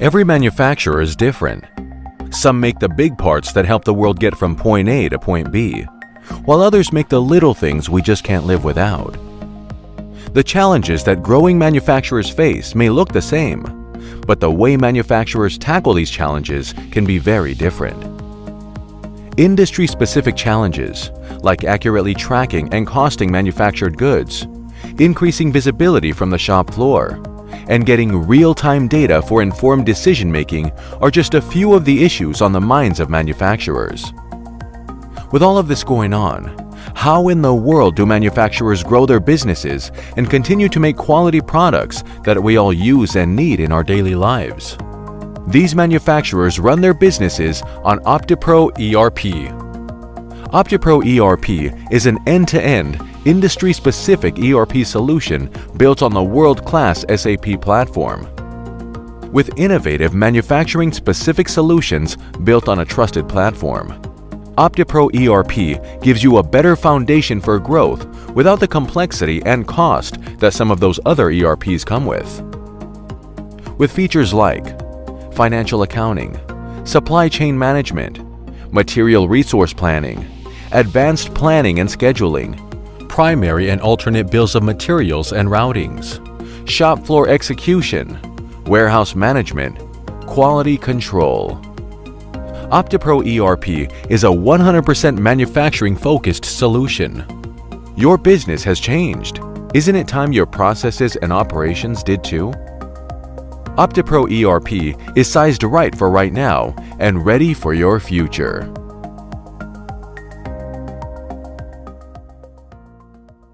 Every manufacturer is different. Some make the big parts that help the world get from point A to point B, while others make the little things we just can't live without. The challenges that growing manufacturers face may look the same, but the way manufacturers tackle these challenges can be very different. Industry-specific challenges, like accurately tracking and costing manufactured goods, increasing visibility from the shop floor, and getting real-time data for informed decision-making are just a few of the issues on the minds of manufacturers. With all of this going on, how in the world do manufacturers grow their businesses and continue to make quality products that we all use and need in our daily lives? These manufacturers run their businesses on OptiProERP. OptiProERP is an end-to-end, industry-specific ERP solution built on the world-class SAP platform. With innovative manufacturing-specific solutions built on a trusted platform, OptiProERP gives you a better foundation for growth without the complexity and cost that some of those other ERPs come with. With features like financial accounting, supply chain management, material resource planning, advanced planning and scheduling, primary and alternate bills of materials and routings, shop floor execution, warehouse management, quality control. OptiProERP is a 100% manufacturing-focused solution. Your business has changed. Isn't it time your processes and operations did too? OptiProERP is sized right for right now and ready for your future.